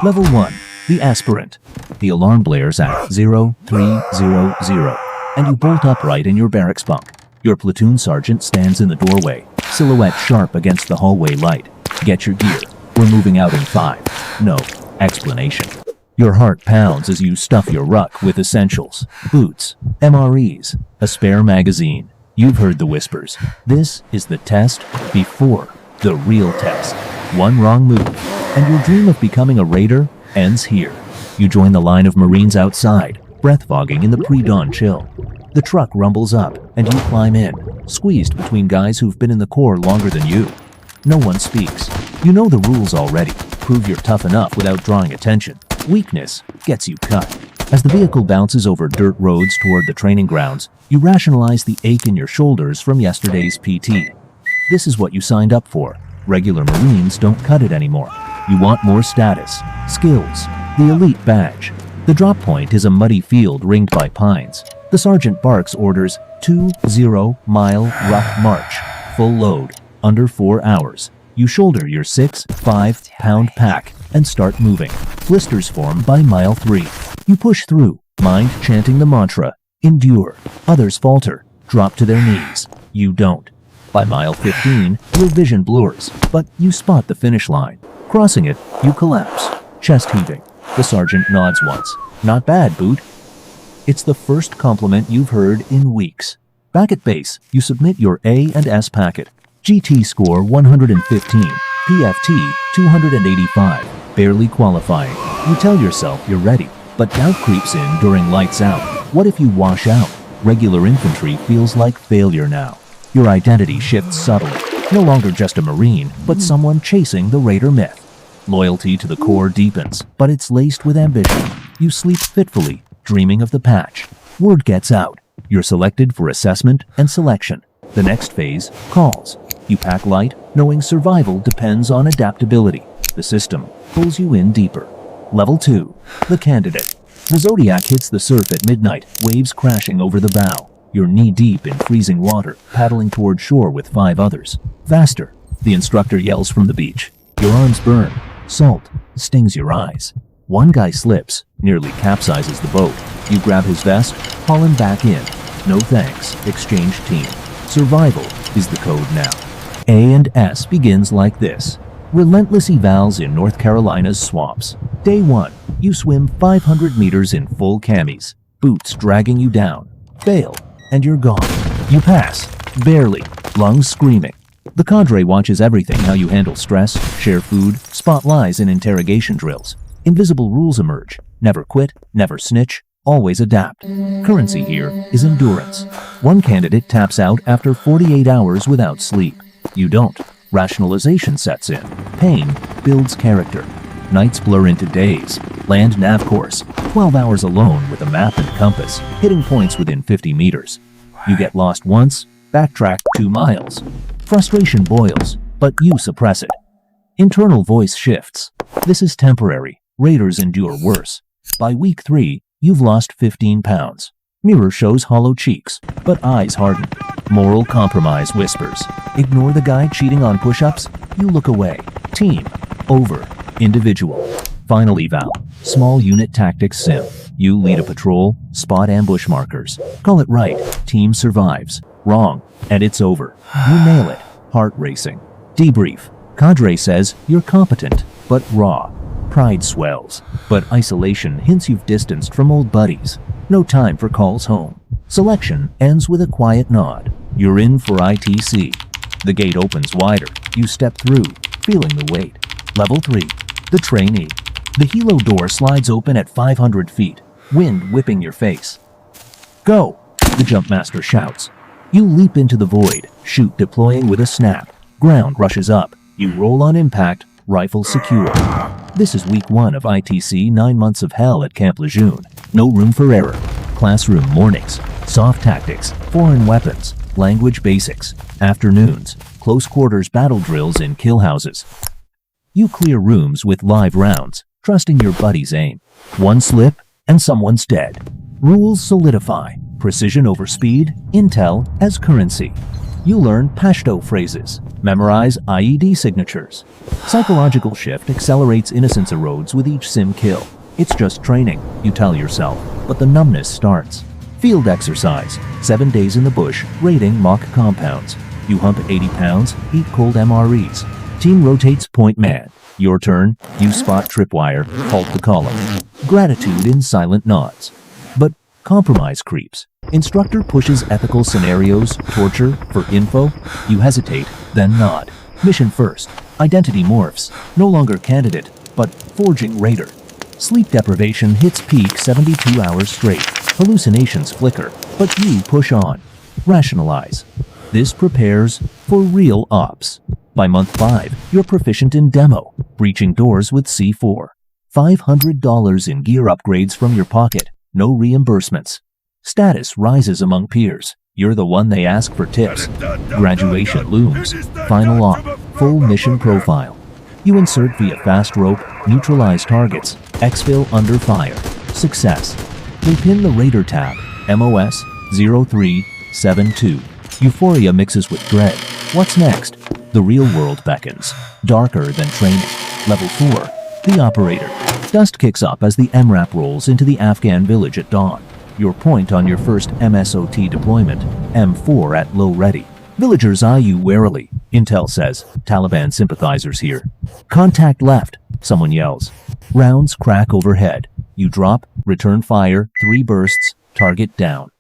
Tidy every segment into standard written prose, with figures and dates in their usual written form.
Level 1. The Aspirant. The alarm blares at 0300, and you bolt upright in your barracks bunk. Your platoon sergeant stands in the doorway, silhouette sharp against the hallway light. Get your gear. We're moving out in 5. No explanation. Your heart pounds as you stuff your ruck with essentials, boots, MREs, a spare magazine. You've heard the whispers. This is the test before the real test. One wrong move, and your dream of becoming a raider ends here. You join the line of Marines outside, breath fogging in the pre-dawn chill. The truck rumbles up, and you climb in, squeezed between guys who've been in the Corps longer than you. No one speaks. You know the rules already. Prove you're tough enough without drawing attention. Weakness gets you cut. As the vehicle bounces over dirt roads toward the training grounds, you rationalize the ache in your shoulders from yesterday's PT. This is what you signed up for. Regular Marines don't cut it anymore. You want more status, skills, the elite badge. The drop point is a muddy field ringed by pines. The sergeant barks orders 20-mile ruck march, full load, under 4 hours. You shoulder your 6 5-pound pack and start moving. Blisters form by mile 3. You push through, mind chanting the mantra, endure. Others falter, drop to their knees. You don't. By mile 15, your vision blurs, but you spot the finish line. Crossing it, you collapse, chest heaving. The sergeant nods once. Not bad, Boot. It's the first compliment you've heard in weeks. Back at base, you submit your A and S packet. GT score 115, PFT 285, barely qualifying. You tell yourself you're ready, but doubt creeps in during lights out. What if you wash out? Regular infantry feels like failure now. Your identity shifts subtly. No longer just a Marine, but someone chasing the Raider myth. Loyalty to the Corps deepens, but it's laced with ambition. You sleep fitfully, dreaming of the patch. Word gets out. You're selected for assessment and selection. The next phase, calls. You pack light, knowing survival depends on adaptability. The system pulls you in deeper. Level 2. The Candidate. The Zodiac hits the surf at midnight, waves crashing over the bow. You're knee-deep in freezing water, paddling toward shore with 5 others. Faster. The instructor yells from the beach. Your arms burn. Salt stings your eyes. One guy slips, nearly capsizes the boat. You grab his vest, haul him back in. No thanks. Exchange team. Survival is the code now. A and S begins like this. Relentless evals in North Carolina's swamps. Day 1, you swim 500 meters in full camis, boots dragging you down. Fail, and you're gone. You pass, barely, lungs screaming. The cadre watches everything: how you handle stress, share food, spot lies in interrogation drills. Invisible rules emerge. Never quit, never snitch, always adapt. Currency here is endurance. One candidate taps out after 48 hours without sleep. You don't. Rationalization sets in. Pain builds character. Nights blur into days. Land nav course. 12 hours alone with a map and compass, hitting points within 50 meters. You get lost once, backtrack 2 miles. Frustration boils, but you suppress it. Internal voice shifts. This is temporary. Raiders endure worse. By week 3, you've lost 15 pounds. Mirror shows hollow cheeks, but eyes harden. Moral compromise whispers. Ignore the guy cheating on push-ups? You look away. Team. Over. Individual. Final eval. Small unit tactics sim. You lead a patrol, spot ambush markers. Call it right. Team survives. Wrong. And it's over. You nail it. Heart racing. Debrief. Cadre says you're competent, but raw. Pride swells, but isolation hints you've distanced from old buddies. No time for calls home. Selection ends with a quiet nod. You're in for ITC. The gate opens wider. You step through, feeling the weight. Level 3. The Trainee. The helo door slides open at 500 feet, wind whipping your face. Go! The jumpmaster shouts. You leap into the void, chute deploying with a snap. Ground rushes up. You roll on impact, rifle secure. This is week 1 of ITC, 9 months of hell at Camp Lejeune. No room for error. Classroom mornings, soft tactics, foreign weapons, language basics, afternoons, close quarters battle drills in kill houses. You clear rooms with live rounds, trusting your buddy's aim. One slip, and someone's dead. Rules solidify. Precision over speed, intel as currency. You learn pashto phrases, memorize IED signatures. Psychological shift accelerates innocence erodes with each sim kill. It's just training, you tell yourself, but the numbness starts. Field exercise, 7 days in the bush, raiding mock compounds. You hump 80 pounds, eat cold MREs. Team rotates point man. Your turn, you spot tripwire, halt the column. Gratitude in silent nods. But compromise creeps. Instructor pushes ethical scenarios, torture, for info. You hesitate, then nod. Mission first. Identity morphs. No longer candidate, but forging raider. Sleep deprivation hits peak 72 hours straight. Hallucinations flicker, but you push on. Rationalize. This prepares for real ops. By month 5, you're proficient in demo, breaching doors with C4. $500 in gear upgrades from your pocket, no reimbursements. Status rises among peers. You're the one they ask for tips. Graduation looms. Final op, full mission profile. You insert via fast rope, neutralize targets, exfil under fire. Success. They pin the Raider tab, MOS 0372. Euphoria mixes with dread. What's next? The real world beckons, darker than training. Level 4, the operator. Dust kicks up as the MRAP rolls into the Afghan village at dawn. Your point on your first MSOT deployment, M4 at low ready. Villagers eye you warily. Intel says, Taliban sympathizers here. Contact left, someone yells. Rounds crack overhead. You drop, return fire, 3 bursts, target down.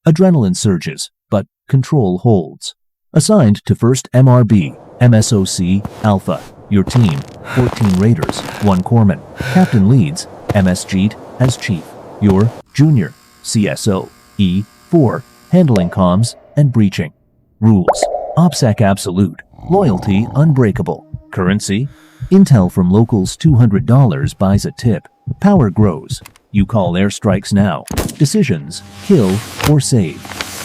Adrenaline surges, but control holds. Assigned to 1st MRB, MSOC, Alpha. Your team, 14 Raiders, 1 Corpsman. Captain leads, MS Jeet as Chief. Your Junior, CSO, E4, handling comms and breaching. Rules, OPSEC absolute, loyalty unbreakable. Currency, intel from locals $200 buys a tip. Power grows. You call airstrikes now. Decisions, kill or save.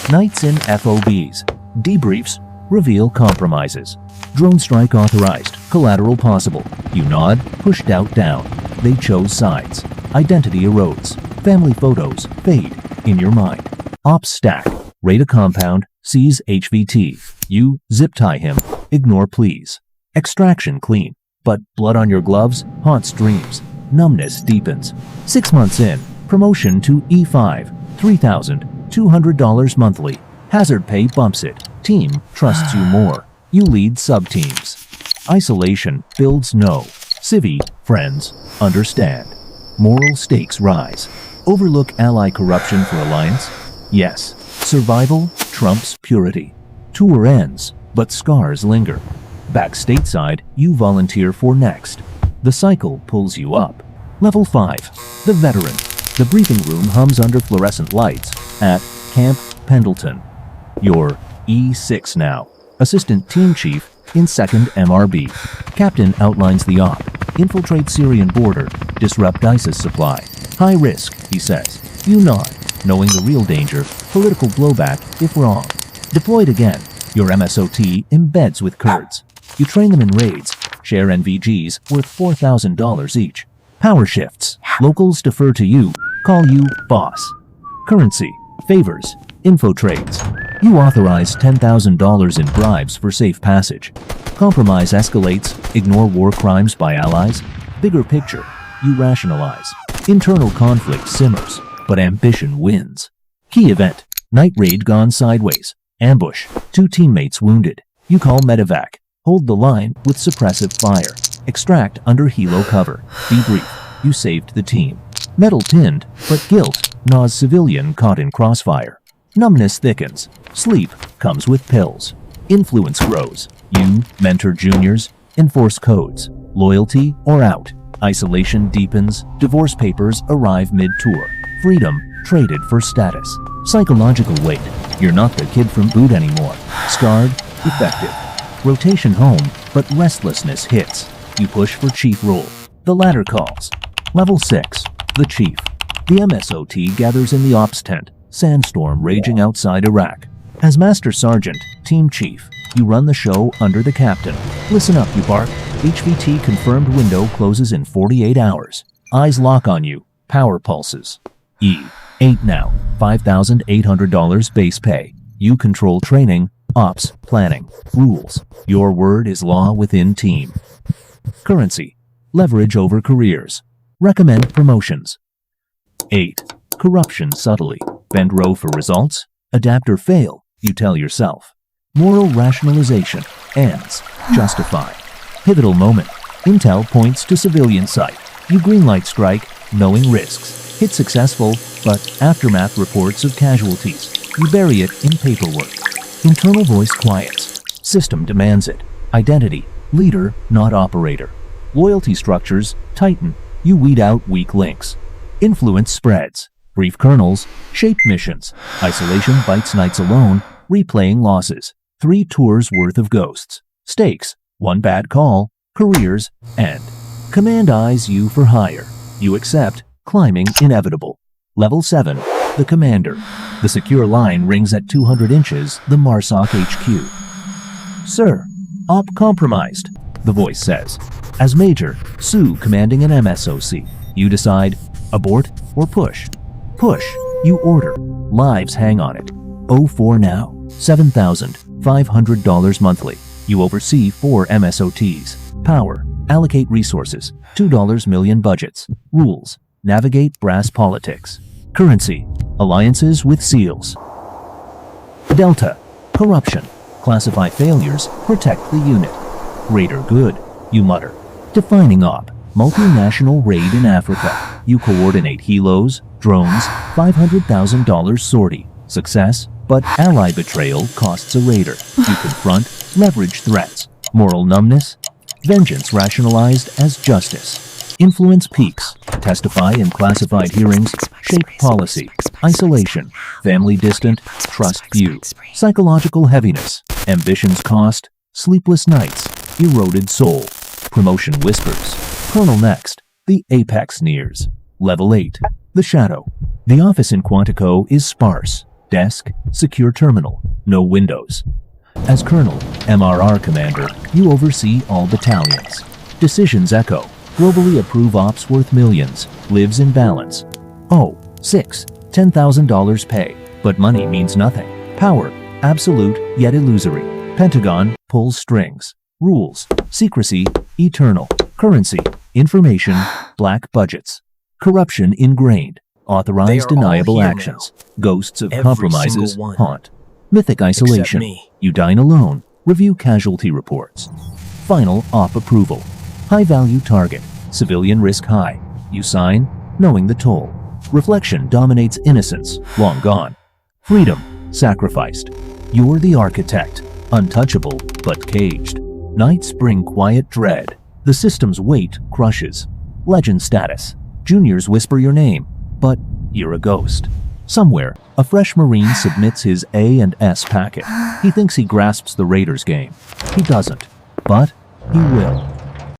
Nights in FOBs. Debriefs, reveal compromises. Drone strike authorized, collateral possible. You nod, push doubt down. They chose sides. Identity erodes. Family photos fade in your mind. Ops stack, raid a compound, seize HVT. You zip tie him, ignore pleas. Extraction clean, but blood on your gloves haunts dreams. Numbness deepens. 6 months in, promotion to E5, $3,200 monthly. Hazard pay bumps it. Team trusts you more. You lead sub-teams. Isolation builds no. Civi, friends, understand. Moral stakes rise. Overlook ally corruption for alliance? Yes. Survival trumps purity. Tour ends, but scars linger. Back stateside, you volunteer for next. The cycle pulls you up. Level 5. The veteran. The briefing room hums under fluorescent lights at Camp Pendleton. You're E6 now. Assistant Team Chief in 2nd MRB. Captain outlines the op. Infiltrate Syrian border. Disrupt ISIS supply. High risk, he says. You nod, knowing the real danger, political blowback if wrong. Deployed again. Your MSOT embeds with Kurds. You train them in raids. Share NVGs worth $4,000 each. Power shifts. Locals defer to you. Call you boss. Currency. Favors. Info trades. You authorize $10,000 in bribes for safe passage. Compromise escalates. Ignore war crimes by allies. Bigger picture. You rationalize. Internal conflict simmers, but ambition wins. Key event. Night raid gone sideways. Ambush. 2 teammates wounded. You call medevac. Hold the line with suppressive fire. Extract under helo cover. Debrief. You saved the team. Metal pinned, but guilt gnaws civilian caught in crossfire. Numbness thickens. Sleep comes with pills. Influence grows. You mentor juniors. Enforce codes. Loyalty or out. Isolation deepens. Divorce papers arrive mid-tour. Freedom traded for status. Psychological weight. You're not the kid from boot anymore. Scarred, effective. Rotation home, but restlessness hits. You push for chief role. The ladder calls. Level 6. The chief. The MSOT gathers in the ops tent. Sandstorm raging outside Iraq. As Master Sergeant, Team Chief, you run the show under the captain. Listen up, you bark. HVT confirmed window closes in 48 hours. Eyes lock on you. Power pulses. E8 now. $5,800 base pay. You control training, Ops, planning, rules. Your word is law within team. Currency, leverage over careers. Recommend promotions. 8. Corruption subtly. Bend row for results. Adapt or fail, you tell yourself. Moral rationalization. Ends. Justify. Pivotal moment. Intel points to civilian site. You greenlight strike, knowing risks. Hit successful, but aftermath reports of casualties. You bury it in paperwork. Internal voice quiets. System demands it. Identity. Leader, not operator. Loyalty structures tighten. You weed out weak links. Influence spreads. Brief kernels shape missions. Isolation bites nights alone, replaying losses. 3 tours worth of ghosts. Stakes. 1 bad call. Careers end. Command eyes you for hire. You accept. Climbing inevitable. Level 7. The Commander. The secure line rings at 200 inches, the MARSOC HQ. Sir, op compromised, the voice says. As Major, Sue commanding an MSOC. You decide, abort or push. Push, you order. Lives hang on it. 04 now. $7,500 monthly. You oversee 4 MSOTs. Power, allocate resources. $2 million budgets. Rules, navigate brass politics. Currency, alliances with SEALs. Delta, corruption. Classify failures, protect the unit. Greater good, you mutter. Defining op, multinational raid in Africa. You coordinate helos, drones, $500,000 sortie. Success, but ally betrayal costs a raider. You confront, leverage threats. Moral numbness, vengeance rationalized as justice. Influence peaks, testify in classified hearings, shape policy. Isolation, family distant, trust few. Psychological heaviness, ambitions cost, sleepless nights, eroded soul. Promotion whispers. Colonel next, the apex nears. Level 8, the Shadow. The office in Quantico is sparse. Desk, secure terminal, no windows. As Colonel, MRR Commander, you oversee all battalions. Decisions echo. Globally approve ops worth millions. Lives in balance. Oh, 6. $10,000 pay. But money means nothing. Power. Absolute, yet illusory. Pentagon pulls strings. Rules. Secrecy. Eternal. Currency. Information. Black budgets. Corruption ingrained. Authorized deniable actions. Ghosts of compromises haunt. Mythic isolation. You dine alone. Review casualty reports. Final op approval. High-value target. Civilian risk high. You sign, knowing the toll. Reflection dominates innocence, long gone. Freedom, sacrificed. You're the architect, untouchable but caged. Nights bring quiet dread. The system's weight crushes. Legend status. Juniors whisper your name, but you're a ghost. Somewhere, a fresh Marine submits his A and S packet. He thinks he grasps the Raiders game. He doesn't, but he will.